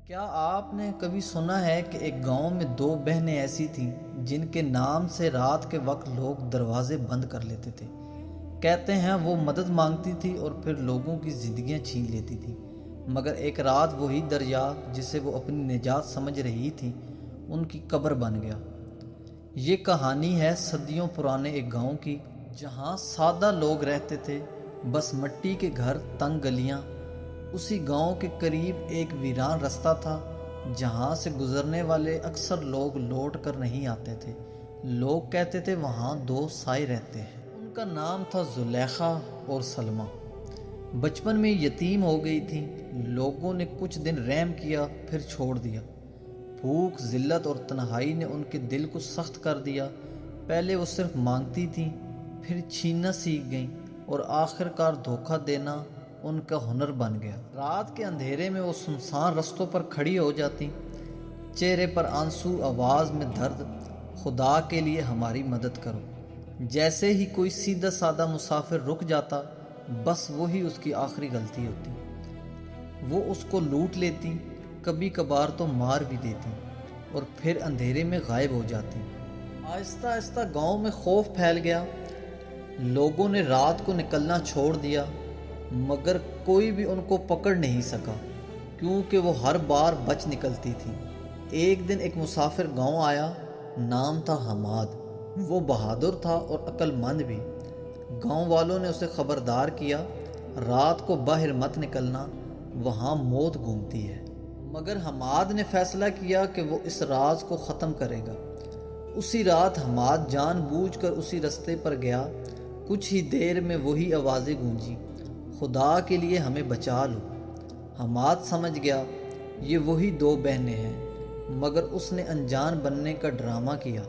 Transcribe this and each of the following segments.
کیا آپ نے کبھی سنا ہے کہ ایک گاؤں میں دو بہنیں ایسی تھیں جن کے نام سے رات کے وقت لوگ دروازے بند کر لیتے تھے؟ کہتے ہیں وہ مدد مانگتی تھی اور پھر لوگوں کی زندگیاں چھین لیتی تھی، مگر ایک رات وہی دریا جسے وہ اپنی نجات سمجھ رہی تھی ان کی قبر بن گیا۔ یہ کہانی ہے صدیوں پرانے ایک گاؤں کی، جہاں سادہ لوگ رہتے تھے، بس مٹی کے گھر، تنگ گلیاں۔ اسی گاؤں کے قریب ایک ویران رستہ تھا جہاں سے گزرنے والے اکثر لوگ لوٹ کر نہیں آتے تھے۔ لوگ کہتے تھے وہاں دو سائے رہتے ہیں۔ ان کا نام تھا زلیخا اور سلمیٰ۔ بچپن میں یتیم ہو گئی تھیں۔ لوگوں نے کچھ دن رحم کیا پھر چھوڑ دیا۔ بھوک، ذلت اور تنہائی نے ان کے دل کو سخت کر دیا۔ پہلے وہ صرف مانگتی تھیں، پھر چھیننا سیکھ گئیں اور آخر کار دھوکہ دینا ان کا ہنر بن گیا۔ رات کے اندھیرے میں وہ سنسان رستوں پر کھڑی ہو جاتی، چہرے پر آنسو، آواز میں درد، خدا کے لیے ہماری مدد کرو۔ جیسے ہی کوئی سیدھا سادہ مسافر رک جاتا، بس وہی اس کی آخری غلطی ہوتی۔ وہ اس کو لوٹ لیتی، کبھی کبھار تو مار بھی دیتی اور پھر اندھیرے میں غائب ہو جاتی۔ آہستہ آہستہ گاؤں میں خوف پھیل گیا۔ لوگوں نے رات کو نکلنا چھوڑ دیا، مگر کوئی بھی ان کو پکڑ نہیں سکا کیونکہ وہ ہر بار بچ نکلتی تھی۔ ایک دن ایک مسافر گاؤں آیا، نام تھا حماد۔ وہ بہادر تھا اور عقل مند بھی۔ گاؤں والوں نے اسے خبردار کیا، رات کو باہر مت نکلنا، وہاں موت گھومتی ہے۔ مگر حماد نے فیصلہ کیا کہ وہ اس راز کو ختم کرے گا۔ اسی رات حماد جان بوجھ کر اسی رستے پر گیا۔ کچھ ہی دیر میں وہی آوازیں گونجی، خدا کے لیے ہمیں بچا لو۔ حماد سمجھ گیا یہ وہی دو بہنیں ہیں، مگر اس نے انجان بننے کا ڈرامہ کیا۔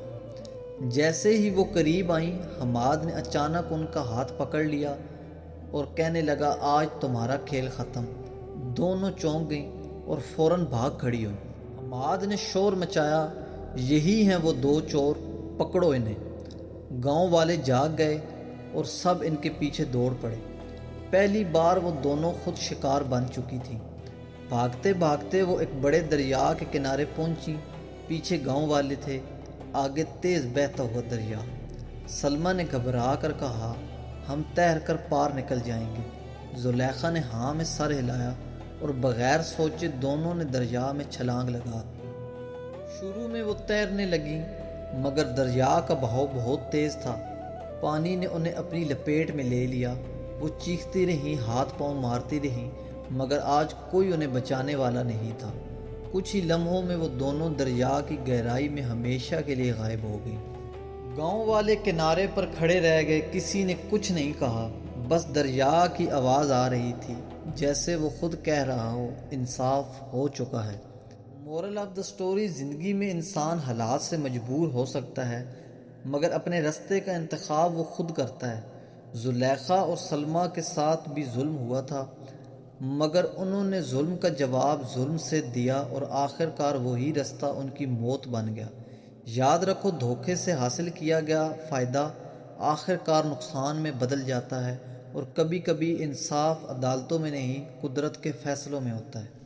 جیسے ہی وہ قریب آئیں، حماد نے اچانک ان کا ہاتھ پکڑ لیا اور کہنے لگا، آج تمہارا کھیل ختم۔ دونوں چونک گئیں اور فوراً بھاگ کھڑی ہوئیں۔ حماد نے شور مچایا، یہی ہیں وہ دو چور، پکڑو انہیں۔ گاؤں والے جاگ گئے اور سب ان کے پیچھے دوڑ پڑے۔ پہلی بار وہ دونوں خود شکار بن چکی تھیں۔ بھاگتے بھاگتے وہ ایک بڑے دریا کے کنارے پہنچی۔ پیچھے گاؤں والے تھے، آگے تیز بہتا ہوا دریا۔ سلمیٰ نے گھبرا کر کہا، ہم تیر کر پار نکل جائیں گے۔ زلیخا نے ہاں میں سر ہلایا اور بغیر سوچے دونوں نے دریا میں چھلانگ لگا دی۔ شروع میں وہ تیرنے لگیں، مگر دریا کا بہاؤ بہت تیز تھا۔ پانی نے انہیں اپنی لپیٹ میں لے لیا۔ وہ چیختی رہیں، ہاتھ پاؤں مارتی رہیں، مگر آج کوئی انہیں بچانے والا نہیں تھا۔ کچھ ہی لمحوں میں وہ دونوں دریا کی گہرائی میں ہمیشہ کے لیے غائب ہو گئیں۔ گاؤں والے کنارے پر کھڑے رہ گئے، کسی نے کچھ نہیں کہا، بس دریا کی آواز آ رہی تھی، جیسے وہ خود کہہ رہا ہو، انصاف ہو چکا ہے۔ مورل آف دا سٹوری: زندگی میں انسان حالات سے مجبور ہو سکتا ہے، مگر اپنے رستے کا انتخاب وہ خود کرتا ہے۔ زلیخا اور سلمیٰ کے ساتھ بھی ظلم ہوا تھا، مگر انہوں نے ظلم کا جواب ظلم سے دیا اور آخر کار وہی رستہ ان کی موت بن گیا۔ یاد رکھو، دھوکے سے حاصل کیا گیا فائدہ آخر کار نقصان میں بدل جاتا ہے، اور کبھی کبھی انصاف عدالتوں میں نہیں، قدرت کے فیصلوں میں ہوتا ہے۔